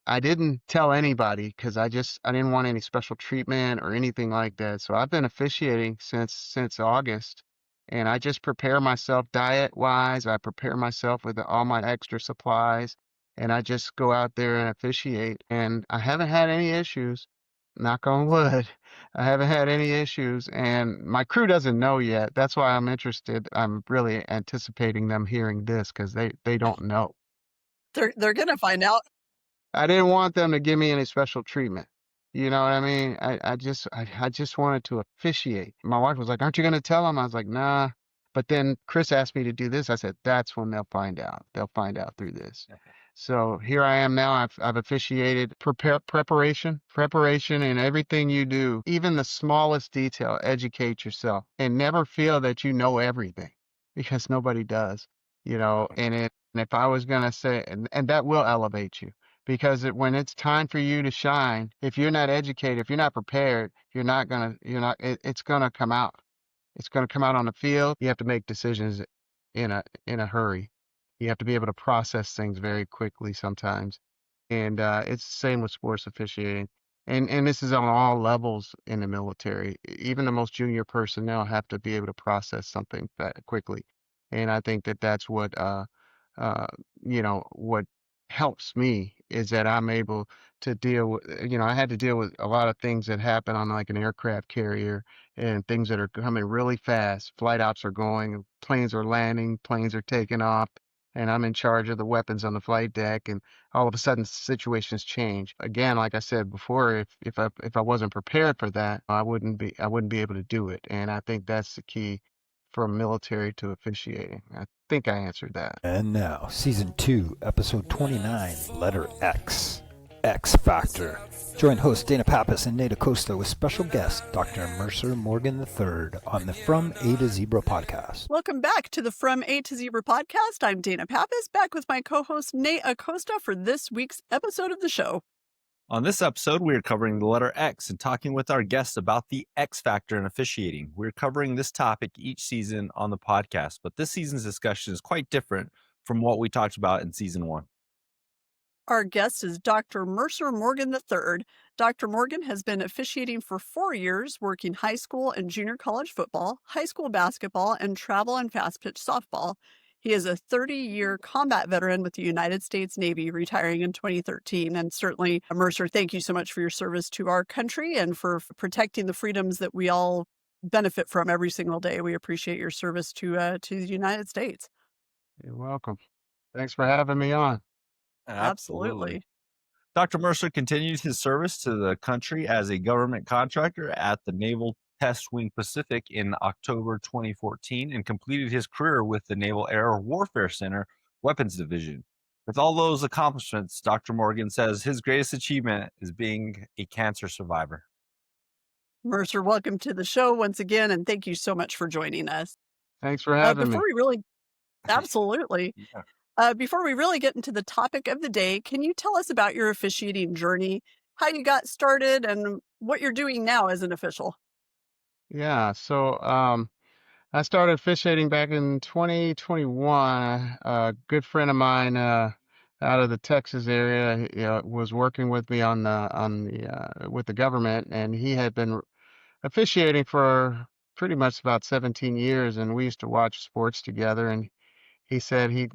I didn't tell anybody because I didn't want any special treatment or anything like that. So I've been officiating since August, and I just prepare myself diet wise. I prepare myself with all my extra supplies, and I just go out there and officiate. And I haven't had any issues. Knock on wood. I haven't had any issues, and my crew doesn't know yet. That's why I'm interested. I'm really anticipating them hearing this because they don't know. They're gonna find out. I didn't want them to give me any special treatment. You know what I mean? I just wanted to officiate. My wife was like, "Aren't you going to tell them?" I was like, "Nah." But then Chris asked me to do this. I said, "That's when they'll find out. They'll find out through this." So here I am now. I've officiated. Preparation, and everything you do, even the smallest detail. Educate yourself and never feel that you know everything because nobody does. And if I was gonna say, and that will elevate you because when it's time for you to shine, if you're not educated, if you're not prepared, it's gonna come out. It's gonna come out on the field. You have to make decisions in a hurry. You have to be able to process things very quickly sometimes. And it's the same with sports officiating. And this is on all levels in the military. Even the most junior personnel have to be able to process something quickly. And I think that that's uh, what helps me is that I'm able to deal with, I had to deal with a lot of things that happen on like an aircraft carrier and things that are coming really fast. Flight ops are going, planes are landing, planes are taking off, and I'm in charge of the weapons on the flight deck. And all of a sudden, situations change. Again, like I said before, if I wasn't prepared for that, I wouldn't be able to do it. And I think that's the key from military to officiating. I think I answered that. And now, Season 2, Episode 29, Letter X. X Factor. Join hosts Dana Pappas and Nate Acosta with special guest Dr. Mercer Morgan III on the From A to Zebra podcast. Welcome back to the From A to Zebra podcast. I'm Dana Pappas, back with my co-host Nate Acosta for this week's episode of the show. On this episode, we are covering the letter X and talking with our guests about the X factor in officiating. We're covering this topic each season on the podcast, but this season's discussion is quite different from what we talked about in season 1. Our guest is Dr. Mercer Morgan III. Dr. Morgan has been officiating for 4 years, working high school and junior college football, high school basketball, and travel and fast pitch softball. He is a 30-year combat veteran with the United States Navy, retiring in 2013. And certainly, Mercer, thank you so much for your service to our country and for protecting the freedoms that we all benefit from every single day. We appreciate your service to the United States. You're welcome. Thanks for having me on. Absolutely. Dr. Mercer continued his service to the country as a government contractor at the Naval Test Wing Pacific in October 2014 and completed his career with the Naval Air Warfare Center Weapons Division. With all those accomplishments, Dr. Morgan says his greatest achievement is being a cancer survivor. Mercer, welcome to the show once again, and thank you so much for joining us. Thanks for having me. Absolutely. Yeah. Before we really get into the topic of the day, can you tell us about your officiating journey, how you got started, and what you're doing now as an official? Yeah, so I started officiating back in 2021. A good friend of mine out of the Texas area was working with me with the government, and he had been officiating for pretty much about 17 years, and we used to watch sports together. And he said he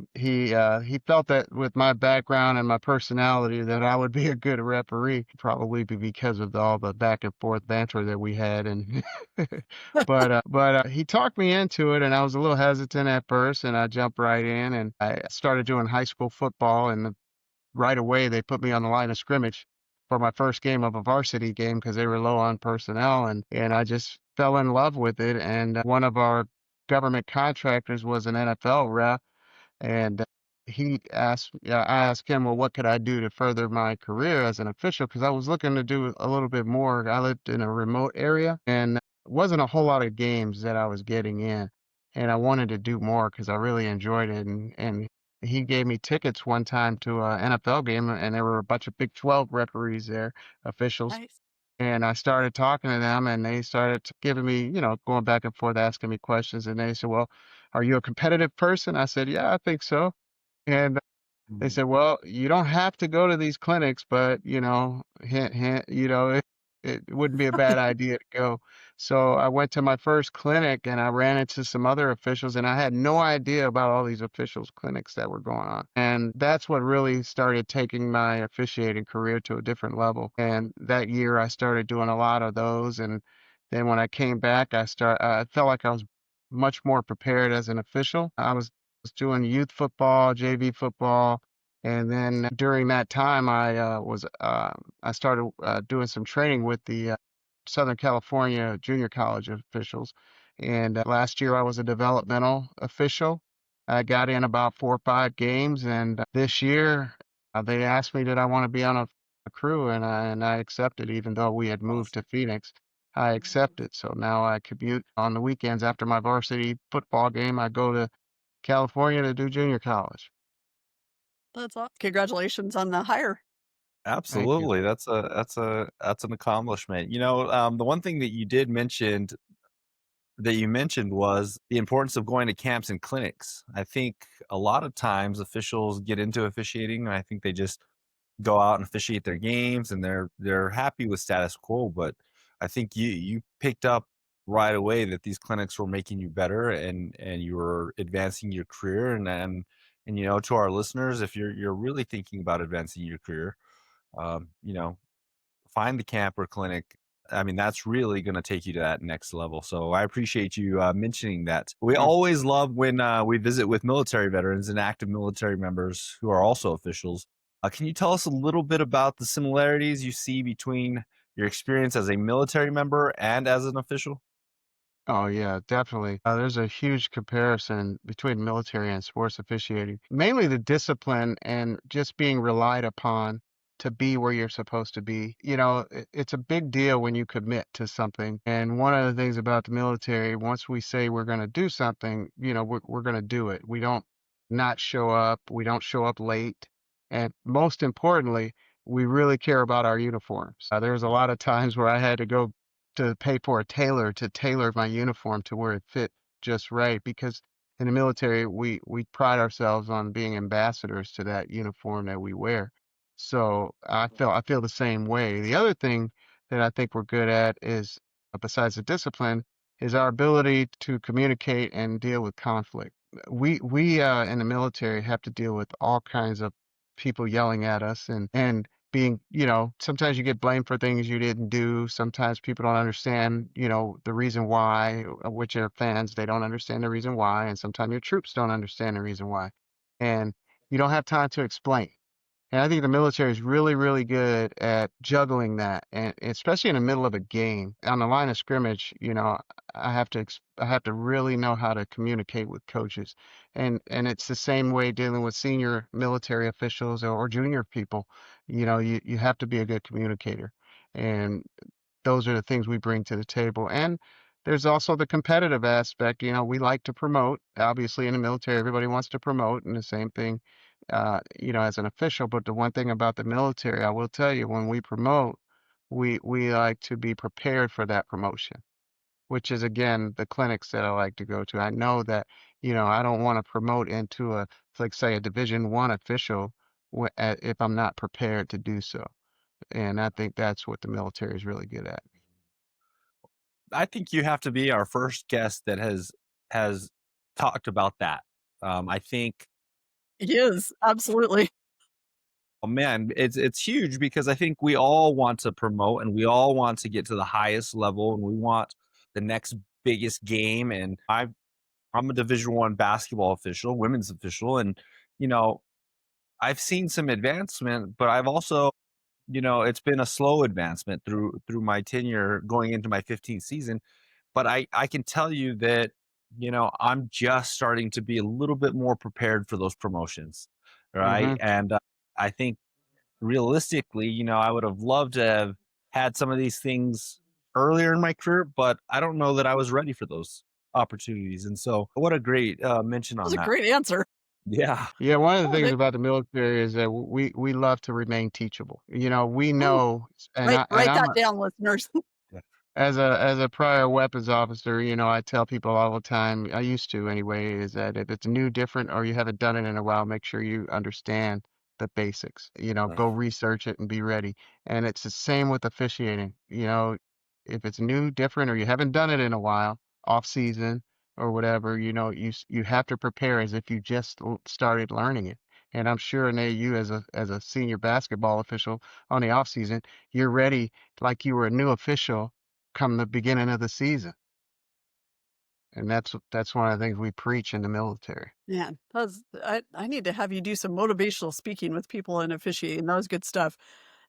felt that with my background and my personality that I would be a good referee, probably because of all the back and forth banter that we had. And but he talked me into it, and I was a little hesitant at first, and I jumped right in, and I started doing high school football, and right away they put me on the line of scrimmage for my first game of a varsity game because they were low on personnel, and I just fell in love with it. And one of our government contractors was an NFL rep, and I asked him, well, what could I do to further my career as an official? Because I was looking to do a little bit more. I lived in a remote area, and it wasn't a whole lot of games that I was getting in, and I wanted to do more because I really enjoyed it. And he gave me tickets one time to an NFL game, and there were a bunch of Big 12 referees there, officials. Nice. And I started talking to them, and they started giving me, going back and forth, asking me questions. And they said, well, are you a competitive person? I said, yeah, I think so. And They said, well, you don't have to go to these clinics, but hint, hint, it wouldn't be a bad idea to go. So I went to my first clinic and I ran into some other officials and I had no idea about all these officials clinics that were going on. And that's what really started taking my officiating career to a different level. And that year I started doing a lot of those. And then when I came back, I felt like I was much more prepared as an official. I was doing youth football, JV football, and then during that time, I started doing some training with the Southern California Junior College officials. And last year, I was a developmental official. I got in about 4 or 5 games, and this year, they asked me did I want to be on a crew, and I accepted, even though we had moved to Phoenix. I accepted. So now I commute on the weekends after my varsity football game. I go to California to do junior college. That's awesome. Congratulations on the hire. Thank you. Absolutely. That's an accomplishment. The one thing that you mentioned was the importance of going to camps and clinics. I think a lot of times officials get into officiating and I think they just go out and officiate their games and they're happy with status quo, but I think you picked up right away that these clinics were making you better and you were advancing your career and to our listeners, if you're really thinking about advancing your career, um, you know find the camp or clinic. I mean, that's really going to take you to that next level. So I appreciate you mentioning that. We Mm. always love when we visit with military veterans and active military members who are also officials. Can you tell us a little bit about the similarities you see between your experience as a military member and as an official? Oh, yeah, definitely. There's a huge comparison between military and sports officiating. Mainly the discipline and just being relied upon to be where you're supposed to be. It's a big deal when you commit to something. And one of the things about the military, once we say we're going to do something, we're going to do it. We don't not show up. We don't show up late. And most importantly, we really care about our uniforms. There's a lot of times where I had to go to pay for a tailor to tailor my uniform to where it fit just right because in the military we pride ourselves on being ambassadors to that uniform that we wear. So I feel the same way. The other thing that I think we're good at is besides the discipline is our ability to communicate and deal with conflict. We in the military have to deal with all kinds of people yelling at us and being, sometimes you get blamed for things you didn't do. Sometimes people don't understand, the reason why, which are fans, they don't understand the reason why. And sometimes your troops don't understand the reason why. And you don't have time to explain. And I think the military is really, really good at juggling that, and especially in the middle of a game. On the line of scrimmage, I have to really know how to communicate with coaches, and it's the same way dealing with senior military officials or junior people. You have to be a good communicator, and those are the things we bring to the table. And there's also the competitive aspect. We like to promote. Obviously, in the military, everybody wants to promote, and the same thing, as an official. But the one thing about the military, I will tell you, when we promote, we like to be prepared for that promotion, which is again the clinics that I like to go to. I know that, I don't want to promote into like say a Division I official if I'm not prepared to do so. And I think that's what the military is really good at. I think you have to be our first guest that has talked about that. I think, He is, absolutely. oh man, it's huge because I think we all want to promote and we all want to get to the highest level and we want the next biggest game. And I'm a Division I basketball official, women's official, and you know I've seen some advancement, but I've also, it's been a slow advancement through my tenure going into my 15th season. But I can tell you that, I'm just starting to be a little bit more prepared for those promotions, right? Hmm. And I think realistically, I would have loved to have had some of these things earlier in my career, but I don't know that I was ready for those opportunities. And so, what a great mention That was on a that. great answer. Yeah. Yeah, one of the Oh, things Nick, about the military is that we love to remain teachable. We ooh, know, and write I'm that down, listeners. As a prior weapons officer, I tell people all the time, I used to anyway, is that if it's new, different, or you haven't done it in a while, make sure you understand the basics. Go research it and be ready. And it's the same with officiating. If it's new, different, or you haven't done it in a while, off season or whatever, you have to prepare as if you just started learning it. And I'm sure, Nate, you as a senior basketball official on the off season, you're ready like you were a new official come the beginning of the season. And that's one of the things we preach in the military. Yeah, I need to have you do some motivational speaking with people in officiating. That was good stuff.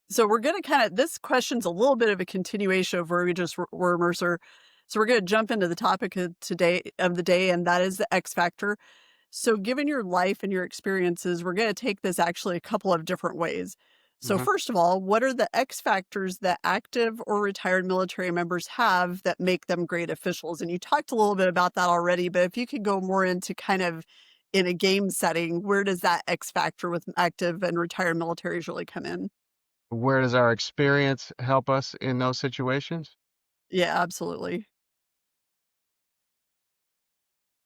So we're gonna this question's a little bit of a continuation of where we just were, Mercer. So we're gonna jump into the topic of the day, and that is the X factor. So given your life and your experiences, we're gonna take this actually a couple of different ways. So Hmm. first of all, what are the X factors that active or retired military members have that make them great officials? And you talked a little bit about that already, but if you could go more into kind of in a game setting, where does that X factor with active and retired militaries really come in? Where does our experience help us in those situations? Yeah, absolutely.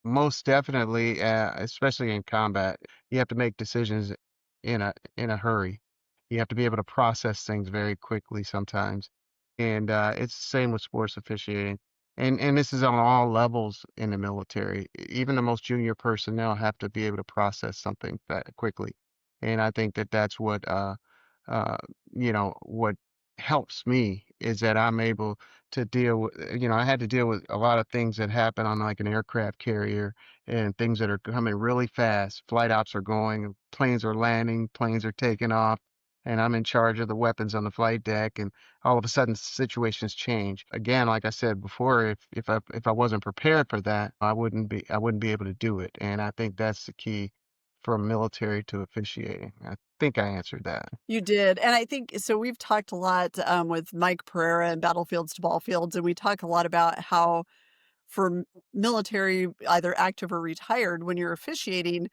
Most definitely, especially in combat, you have to make decisions in a hurry. You have to be able to process things very quickly sometimes, and it's the same with sports officiating. And this is on all levels in the military. Even the most junior personnel have to be able to process something that quickly. And I think that that's uh, what helps me is that I'm able to deal with, I had to deal with a lot of things that happen on like an aircraft carrier and things that are coming really fast. Flight ops are going, planes are landing, planes are taking off, and I'm in charge of the weapons on the flight deck. And all of a sudden, situations change. Again, like I said before, if I wasn't prepared for that, I wouldn't be able to do it. And I think that's the key from military to officiating. I think I answered that. You did, and I think so we've talked a lot, with Mike Pereira and Battlefields to Ballfields, and we talk a lot about how for military, either active or retired, when you're officiating,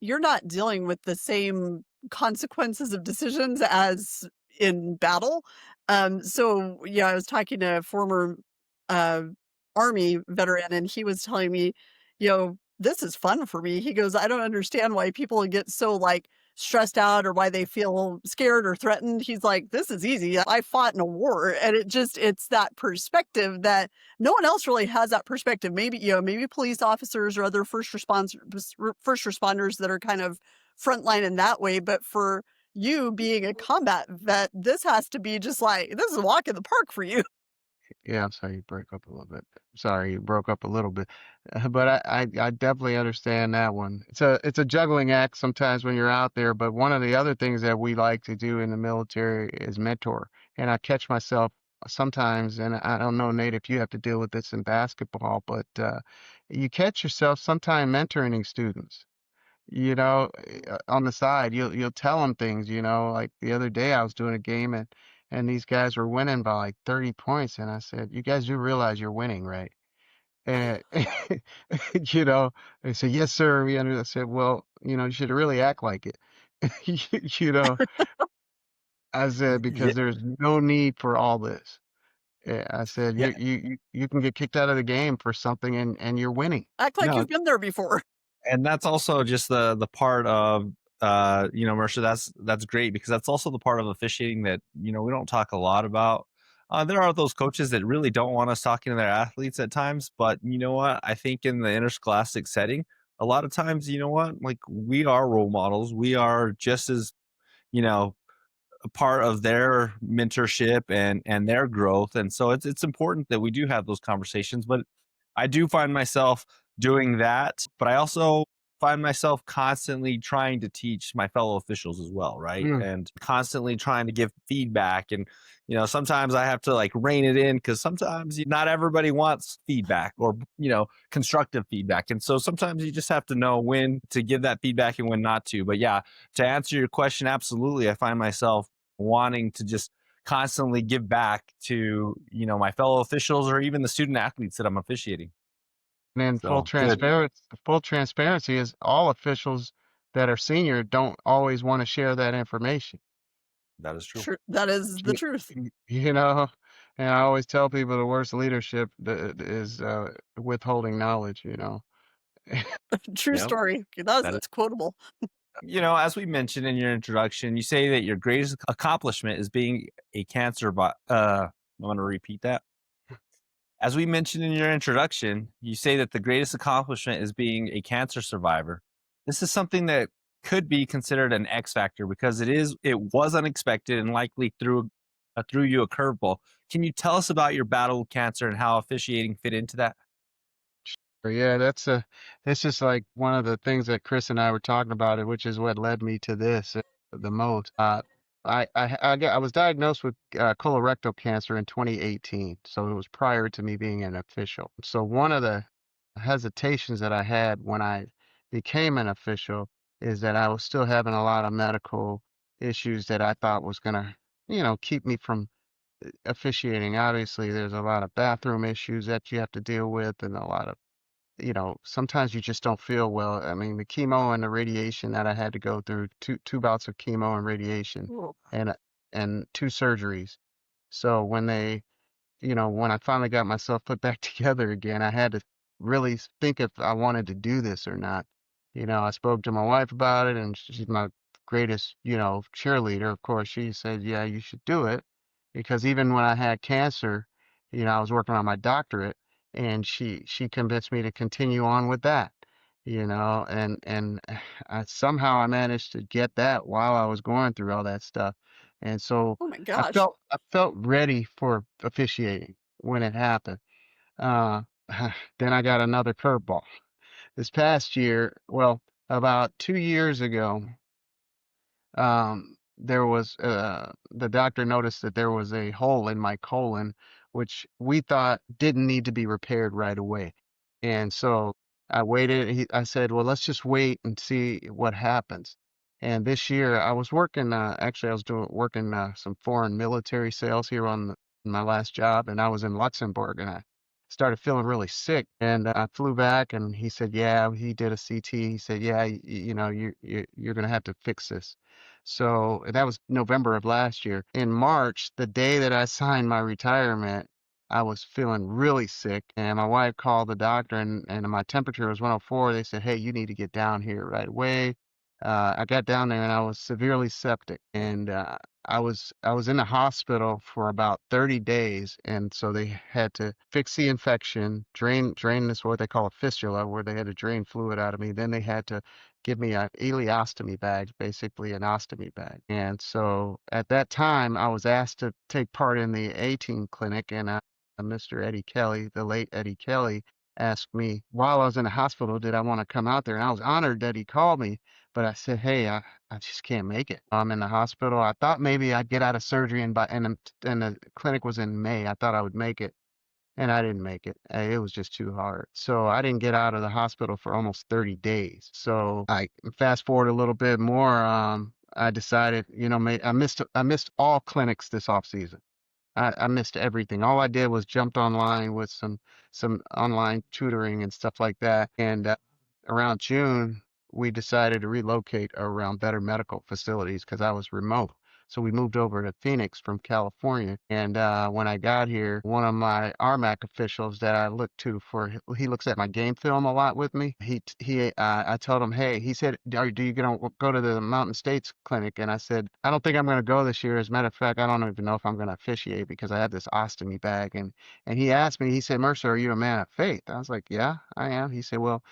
you're not dealing with the same consequences of decisions as in battle. So yeah, I was talking to a former uh, Army veteran, and he was telling me, this is fun for me. He goes, I don't understand why people get so like stressed out or why they feel scared or threatened. He's like, this is easy. I fought in a war. And it's that perspective that no one else really has that perspective. Maybe, maybe police officers or other first responders that are kind of frontline in that way. But for you being a combat vet, this has to be just like, this is a walk in the park for you. Yeah, I'm sorry you broke up a little bit. Sorry you broke up a little bit, but I definitely understand that one. It's a juggling act sometimes when you're out there. But one of the other things that we like to do in the military is mentor. And I catch myself sometimes, and I don't know, Nate, if you have to deal with this in basketball, but you catch yourself sometime mentoring students. On the side, you'll tell them things. Like the other day, I was doing a game and these guys were winning by like 30 points, and I said, "You guys do realize you're winning, right?" And you know, they said, "Yes, sir." I said, "Well, you should really act like it." You know, I said Yeah, because there's no need for all this. Yeah, I said yeah, you can get kicked out of the game for something and you're winning. Act like No, you've been there before. and that's also just the part of Mercer, that's great because that's also the part of officiating that we don't talk a lot about. There are those coaches that really don't want us talking to their athletes at times, but you know what, I think in the interscholastic setting, a lot of times, like, we are role models, we are just as you know a part of their mentorship and their growth. And so it's important that we do have those conversations. But I do find myself doing that, but I also find myself constantly trying to teach my fellow officials as well, right? Mm. And constantly trying to give feedback. And sometimes I have to like rein it in because sometimes not everybody wants feedback or constructive feedback. And so sometimes you just have to know when to give that feedback and when not to. But yeah, to answer your question, absolutely, I find myself wanting to just constantly give back to my fellow officials or even the student athletes that I'm officiating. And then So good. full transparency is all officials that are senior don't always want to share that information. That is true. Sure, that is the You, truth. you know, And I always tell people the worst leadership is withholding knowledge, you know. True Yep. story. That is, That's quotable. as we mentioned in your introduction, you say that your greatest accomplishment is being a cancer. I'm going to repeat that. As we mentioned in your introduction, you say that the greatest accomplishment is being a cancer survivor. This is something that could be considered an X factor because it was unexpected and likely threw you a curveball. Can you tell us about your battle with cancer and how officiating fit into that? Yeah, that's just like one of the things that Chris and I were talking about it, which is what led me to this the most. I was diagnosed with colorectal cancer in 2018, so it was prior to me being an official. So one of the hesitations that I had when I became an official is that I was still having a lot of medical issues that I thought was gonna, keep me from officiating. Obviously, there's a lot of bathroom issues that you have to deal with, and a lot of sometimes you just don't feel well. I mean, the chemo and the radiation that I had to go through, two bouts of chemo and radiation, Ooh. and two surgeries. So when I finally got myself put back together again, I had to really think if I wanted to do this or not. I spoke to my wife about it, and she's my greatest, cheerleader. Of course, she said, "Yeah, you should do it," because even when I had cancer, I was working on my doctorate, and she convinced me to continue on with that. And somehow I managed to get that while I was going through all that stuff. And so Oh my I gosh. felt ready for officiating when it happened. Uh, then I got another curveball. This past year, well, about 2 years ago, there was the doctor noticed that there was a hole in my colon, which we thought didn't need to be repaired right away. And so I waited. I said, well, let's just wait and see what happens. And this year I was working, actually I was working some foreign military sales here on my last job, and I was in Luxembourg, and I started feeling really sick, and I flew back, and he said, yeah, he did a CT. He said, yeah, you're going to have to fix this. So that was November of last year. In March, the day that I signed my retirement, I was feeling really sick, and my wife called the doctor, and my temperature was 104. They said, hey, you need to get down here right away. I got down there, and I was severely septic, and I was in the hospital for about 30 days, and so they had to fix the infection, drain this what they call a fistula, where they had to drain fluid out of me. Then they had to give me a ileostomy bag, basically an ostomy bag. And so at that time, I was asked to take part in the A-team clinic, and Mr. Eddie Kelly, the late Eddie Kelly, asked me while I was in the hospital, did I want to come out there? And I was honored that he called me, but I said, hey, I just can't make it. I'm in the hospital. I thought maybe I'd get out of surgery, and the clinic was in May. I thought I would make it, and I didn't make it. It was just too hard. So I didn't get out of the hospital for almost 30 days. So I fast forward a little bit more. I decided, I missed all clinics this off season. I missed everything. All I did was jumped online with some online tutoring and stuff like that. And around June, we decided to relocate around better medical facilities because I was remote. So we moved over to Phoenix from California. And when I got here, one of my RMAC officials that I look to he looks at my game film a lot with me. I told him, hey, he said, do you gonna go to the Mountain States clinic? And I said, I don't think I'm gonna go this year. As a matter of fact, I don't even know if I'm gonna officiate because I have this ostomy bag. And he asked me, he said, Mercer, are you a man of faith? I was like, yeah, I am. He said, well,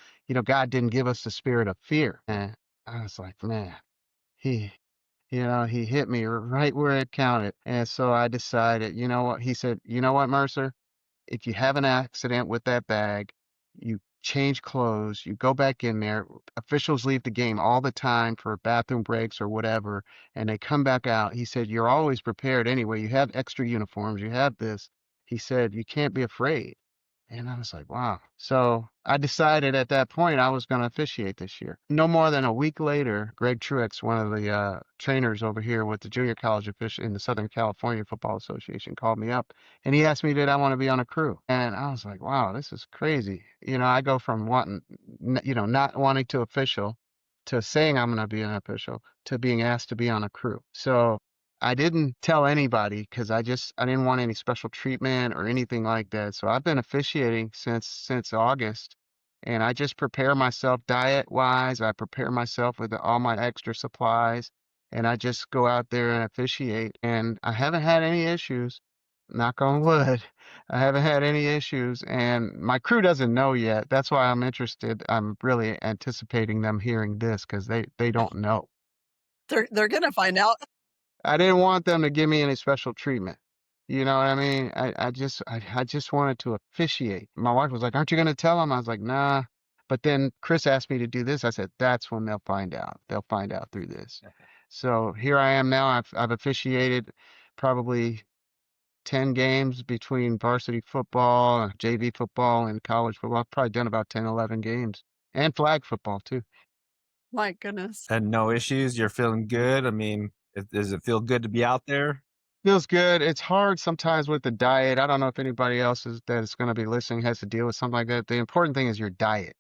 God didn't give us the spirit of fear. And I was like, man, he, he hit me right where it counted. And so I decided, you know what? He said, you know what, Mercer? If you have an accident with that bag, you change clothes, you go back in there. Officials leave the game all the time for bathroom breaks or whatever, and they come back out. He said, you're always prepared anyway. You have extra uniforms, you have this. He said, you can't be afraid. And I was like, wow. So I decided at that point I was going to officiate this year. No more than a week later, Greg Truex, one of the trainers over here with the junior college official in the Southern California Football Association, called me up and he asked me, did I want to be on a crew? And I was like, wow, this is crazy. I go from not wanting to official to saying I'm going to be an official to being asked to be on a crew. So I didn't tell anybody because I didn't want any special treatment or anything like that. So I've been officiating since August, and I just prepare myself diet wise. I prepare myself with all my extra supplies, and I just go out there and officiate. And I haven't had any issues. Knock on wood. I haven't had any issues, and my crew doesn't know yet. That's why I'm interested. I'm really anticipating them hearing this because they don't know. They're gonna find out. I didn't want them to give me any special treatment. You know what I mean? I just wanted to officiate. My wife was like, "Aren't you going to tell them?" I was like, "Nah." But then Chris asked me to do this. I said, "That's when they'll find out. They'll find out through this." So here I am now. I've officiated probably 10 games between varsity football, JV football, and college football. I've probably done about 10, 11 games, and flag football too. My goodness. And no issues. You're feeling good. I mean, does it feel good to be out there? Feels good. It's hard sometimes with the diet. I don't know if anybody else that's going to be listening has to deal with something like that. The important thing is your diet.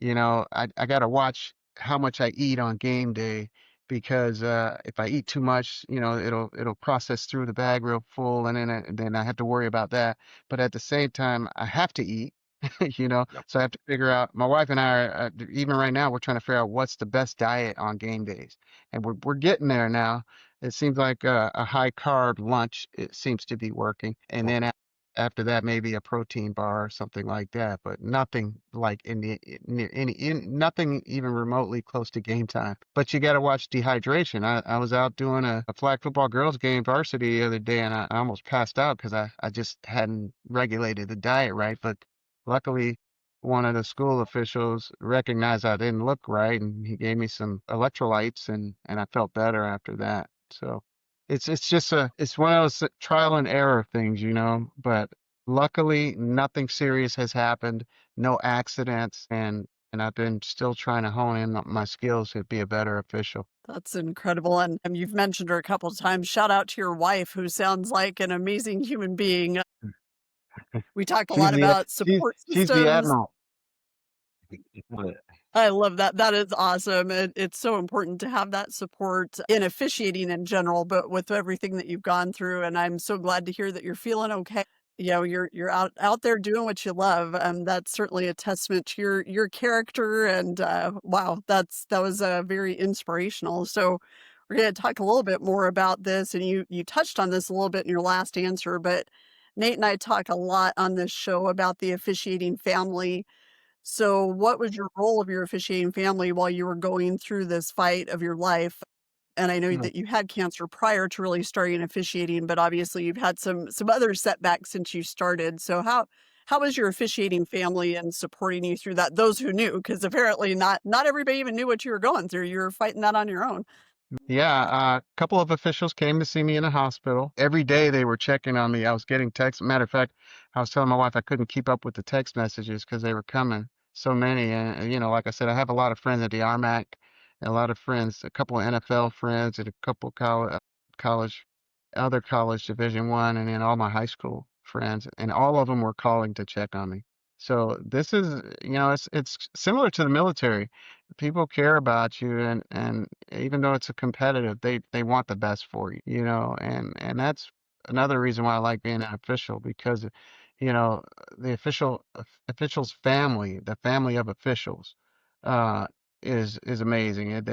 I got to watch how much I eat on game day because if I eat too much, it'll process through the bag real full, and then I have to worry about that. But at the same time, I have to eat. Yep. So I have to figure out. My wife and I are even right now we're trying to figure out what's the best diet on game days, and we're getting there now. It seems like a high carb lunch, it seems to be working. And then after that, maybe a protein bar or something like that, but nothing like nothing even remotely close to game time. But you got to watch dehydration. I was out doing a flag football girls game varsity the other day, and I almost passed out because I just hadn't regulated the diet right. But luckily, one of the school officials recognized I didn't look right, and he gave me some electrolytes, and I felt better after that. So it's just it's one of those trial and error things, but luckily nothing serious has happened, no accidents, and I've been still trying to hone in on my skills to be a better official. That's incredible. And you've mentioned her a couple of times. Shout out to your wife, who sounds like an amazing human being. We talked a She's lot the about support she's the systems. admiral. I love that. That is awesome. It's so important to have that support in officiating in general, but with everything that you've gone through. And I'm so glad to hear that you're feeling okay. You're out there doing what you love. That's certainly a testament to your character. And wow, that was very inspirational. So we're going to talk a little bit more about this, and you touched on this a little bit in your last answer, but Nate and I talk a lot on this show about the officiating family. So what was your role of your officiating family while you were going through this fight of your life? And I know Mm. that you had cancer prior to really starting officiating, but obviously you've had some other setbacks since you started. So how was your officiating family and supporting you through that? Those who knew, because apparently not everybody even knew what you were going through. You were fighting that on your own. Yeah, a couple of officials came to see me in the hospital. Every day they were checking on me. I was getting texts. Matter of fact, I was telling my wife I couldn't keep up with the text messages because they were coming. So many. And, like I said, I have a lot of friends at the RMAC, and a lot of friends, a couple of NFL friends, and a couple college, other college Division I, and then all my high school friends, and all of them were calling to check on me. So this is, it's similar to the military. People care about you, and even though it's a competitive, they want the best for you, and that's another reason why I like being an official because, you know, the official's family, the family of officials, uh, is amazing.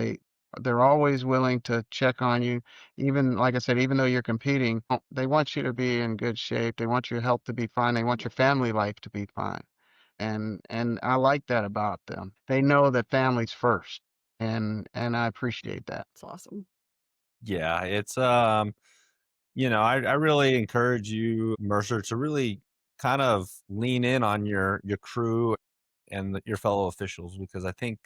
They're always willing to check on you, even like I said, even though you're competing, they want you to be in good shape. They want your health to be fine. They want your family life to be fine, and I like that about them. They know that family's first, and I appreciate that. It's awesome. Yeah, it's I really encourage you, Mercer, to really kind of lean in on your crew and your fellow officials, because I think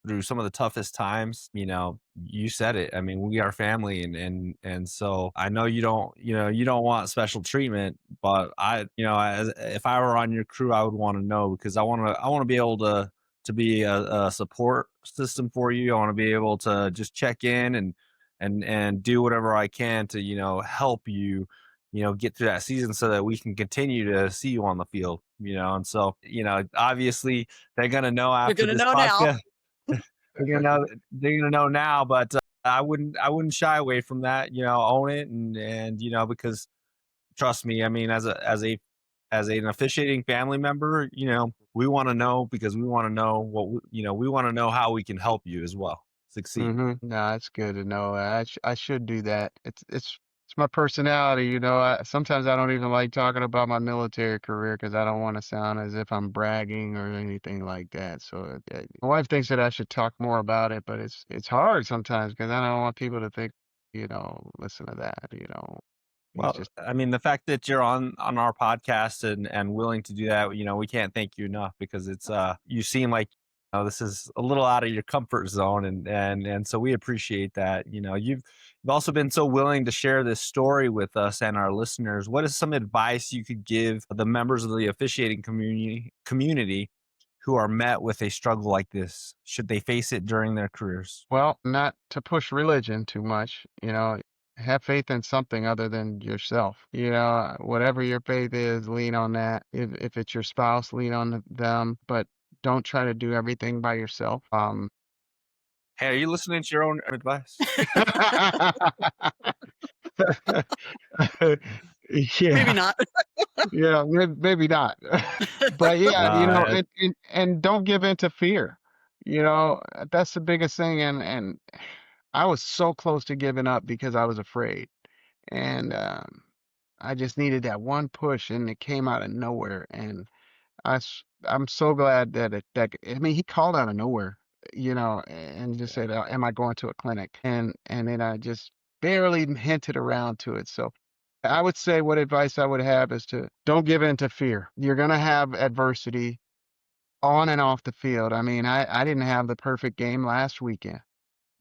through some of the toughest times, you said it. I mean, we are family, and so I know you don't want special treatment, but if I were on your crew, I would want to know, because I want to be able to be a support system for you. I want to be able to just check in and do whatever I can to help you get through that season so that we can continue to see you on the field. And so obviously they're gonna know You're after gonna this know now. podcast. They're gonna know now, but I wouldn't shy away from that, own it, and because trust me, I mean, as an officiating family member, we want to know, because we want to know we want to know how we can help you as well succeed. No, it's good to know. I should do that. It's my personality, sometimes I don't even like talking about my military career because I don't want to sound as if I'm bragging or anything like that. So my wife thinks that I should talk more about it, but it's hard sometimes because I don't want people to think, listen to that, he's Well, just. I mean, the fact that you're on our podcast and willing to do that, we can't thank you enough, because it's you seem like this is a little out of your comfort zone, and so we appreciate that. You've also been so willing to share this story with us and our listeners. What is some advice you could give the members of the officiating community who are met with a struggle like this, should they face it during their careers? Well, not to push religion too much, have faith in something other than yourself. Whatever your faith is, lean on that. If it's your spouse, lean on them, but don't try to do everything by yourself. Hey, are you listening to your own advice? Maybe Yeah, not. yeah, maybe not. But yeah, Uh, and don't give in to fear. That's the biggest thing. And I was so close to giving up because I was afraid. And I just needed that one push, and it came out of nowhere. And I'm so glad I mean, he called out of nowhere, and just said, "Am I going to a clinic?" And then I just barely hinted around to it. So I would say what advice I would have is to don't give in to fear. You're gonna have adversity on and off the field. I mean, I didn't have the perfect game last weekend.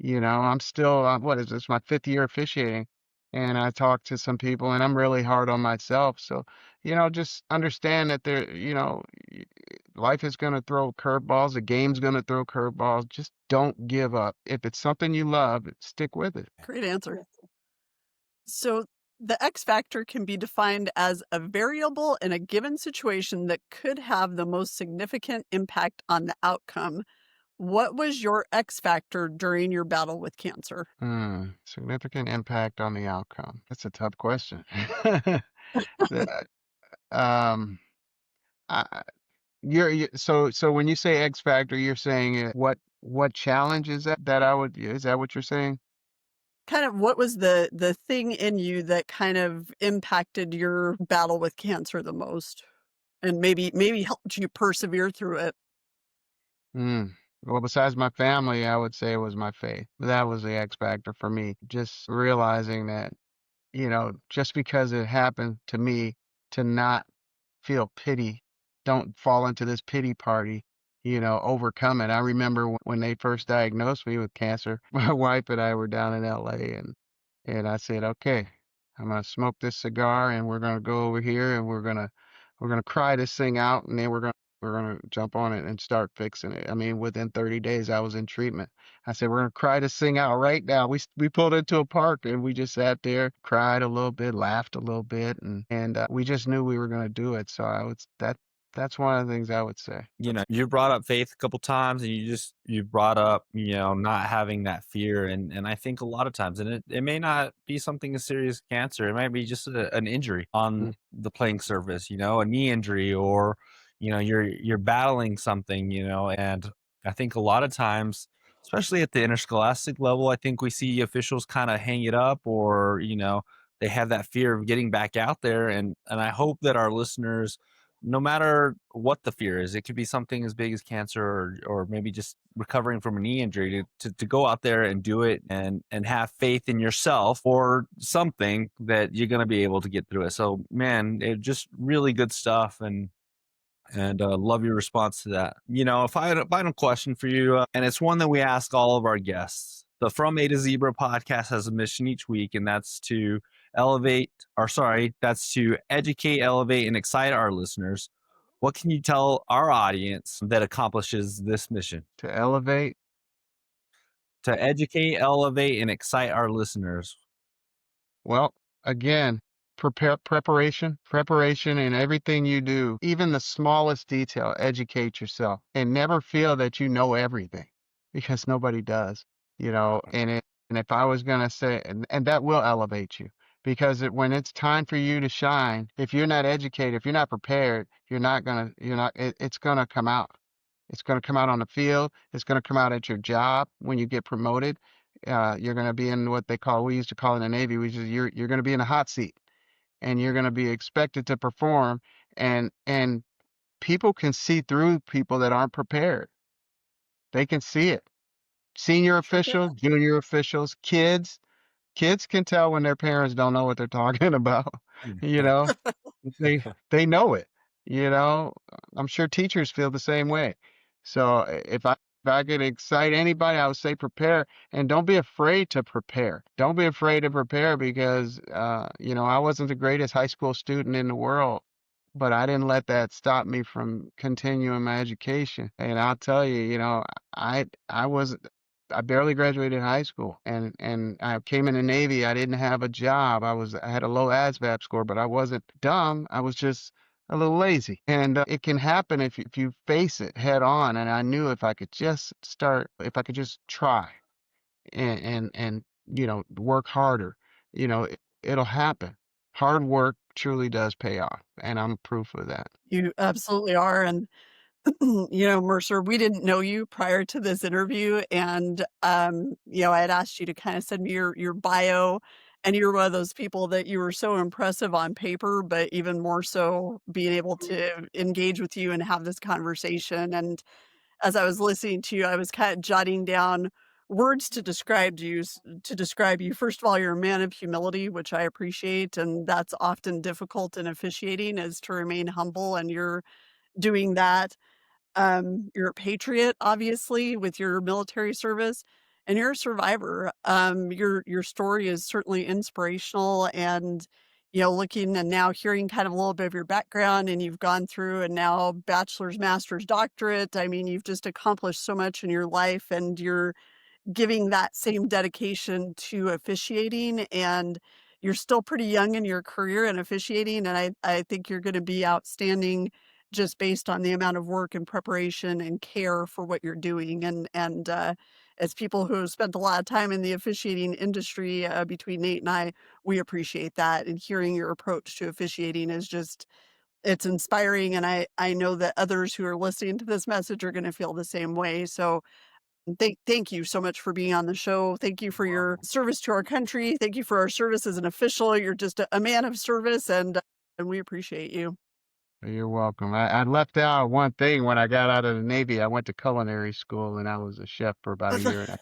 I'm still, what is this, my fifth year officiating. And I talked to some people, and I'm really hard on myself. So, just understand that y- life is going to throw curveballs. The game's going to throw curveballs. Just don't give up. If it's something you love, stick with it. Great answer. So the X factor can be defined as a variable in a given situation that could have the most significant impact on the outcome. What was your X factor during your battle with cancer? Significant impact on the outcome. That's a tough question. The- um, I, so when you say X factor, you're saying what challenge is that is that what you're saying? Kind of what was the thing in you that kind of impacted your battle with cancer the most and maybe helped you persevere through it? Mm. Well, besides my family, I would say it was my faith. That was the X factor for me. Just realizing that, just because it happened to me, to not feel pity, don't fall into this pity party, overcome it. I remember when they first diagnosed me with cancer, my wife and I were down in LA, and I said, "Okay, I'm gonna smoke this cigar, and we're gonna go over here, and we're gonna cry this thing out, and then we're gonna jump on it and start fixing it." I mean, within 30 days, I was in treatment. I said, "We're gonna cry this thing out right now." We pulled into a park, and we just sat there, cried a little bit, laughed a little bit, and we just knew we were gonna do it. So that's one of the things I would say. You brought up faith a couple times, and you brought up, not having that fear. And I think a lot of times, and it may not be something as serious as cancer. It might be just an injury on Mm. the playing surface, a knee injury, or, you're battling something, and I think a lot of times, especially at the interscholastic level, I think we see officials kind of hang it up, or, they have that fear of getting back out there. And I hope that our listeners, no matter what the fear is, it could be something as big as cancer, or maybe just recovering from a knee injury, to go out there and do it, and have faith in yourself or something that you're going to be able to get through it. So, man, it just really good stuff. And love your response to that. If I had a final question for you, and it's one that we ask all of our guests. The From A to Zebra podcast has a mission each week, and that's to that's to educate, elevate, and excite our listeners. What can you tell our audience that accomplishes this mission? To elevate, To educate, elevate, and excite our listeners. well, again, preparation in everything you do, even the smallest detail. Educate yourself, and never feel that you know everything, because nobody does. And And if I was going to say, and that will elevate you because when it's time for you to shine, if you're not educated, if you're not prepared, it's going to come out. It's going to come out on the field. It's going to come out at your job when you get promoted. You're going to be in what we used to call in the Navy, which is you're going to be in a hot seat and you're going to be expected to perform. And people can see through people that aren't prepared. They can see it. Senior Sure officials, can. junior officials, kids can tell when their parents don't know what they're talking about. You know, they know it. You know, I'm sure teachers feel the same way. So if I could excite anybody, I would say prepare and don't be afraid to prepare. Don't be afraid to prepare because I wasn't the greatest high school student in the world, but I didn't let that stop me from continuing my education. And I'll tell you, I was I barely graduated high school and I came in the Navy. I didn't have a job. I had a low ASVAB score, but I wasn't dumb. I was just a little lazy. And it can happen if you face it head on. And I knew if I could just try and work harder, it'll happen. Hard work truly does pay off, and I'm proof of that. You absolutely are. And Mercer, we didn't know you prior to this interview, and I had asked you to kind of send me your bio, and you're one of those people that you were so impressive on paper, but even more so being able to engage with you and have this conversation. And as I was listening to you, I was kind of jotting down words to describe you. First of all, you're a man of humility, which I appreciate, and that's often difficult in officiating, is to remain humble, and you're doing that. You're a patriot, obviously, with your military service, and you're a survivor. Your story is certainly inspirational, and looking and now hearing kind of a little bit of your background, and you've gone through and now bachelor's, master's, doctorate. I mean, you've just accomplished so much in your life, and you're giving that same dedication to officiating, and you're still pretty young in your career in officiating, and I think you're going to be outstanding just based on the amount of work and preparation and care for what you're doing. And as people who have spent a lot of time in the officiating industry, between Nate and I, we appreciate that. And hearing your approach to officiating is just, it's inspiring. And I know that others who are listening to this message are going to feel the same way. So thank you so much for being on the show. Thank you for your service to our country. Thank you for our service as an official. You're just a man of service, and we appreciate you. You're welcome. I left out one thing when I got out of the Navy. I went to culinary school and I was a chef for about a year and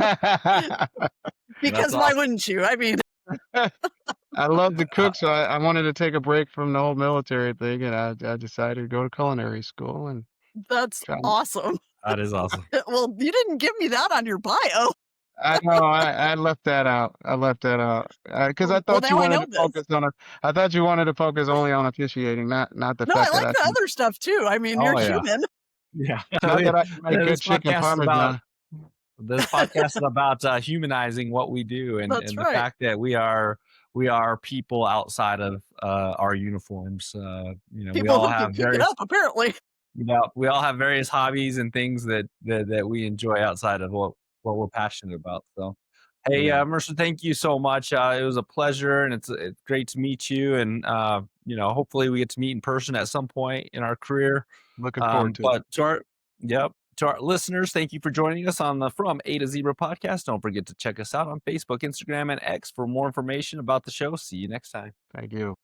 a half. Because That's why awesome. wouldn't you? I mean, I love to Uh, cook, so I wanted to take a break from the whole military thing, and I decided to go to culinary school and that's try. awesome. that is awesome. Well, you didn't give me that on your bio. I know I left that out. I left that out because I Well, thought you now I wanted know to this. focus on it. I thought you wanted to focus only on officiating, not the No, I fact that like the other stuff too. I mean, you're Oh yeah, human. yeah. not that I can make good This chicken podcast is about parmesan. humanizing what we do, That's and the right. fact that we are people outside of our uniforms. We People all who can have keep it various up, apparently. we all have various hobbies and things that we enjoy outside of what we're passionate about. So, hey, Yeah, Mercer, thank you so much. It was a pleasure, and it's great to meet you. And hopefully we get to meet in person at some point in our career. looking forward to it. But to our listeners, thank you for joining us on the From A to Zebra podcast. Don't forget to check us out on Facebook, Instagram, and X for more information about the show. See you next time. Thank you.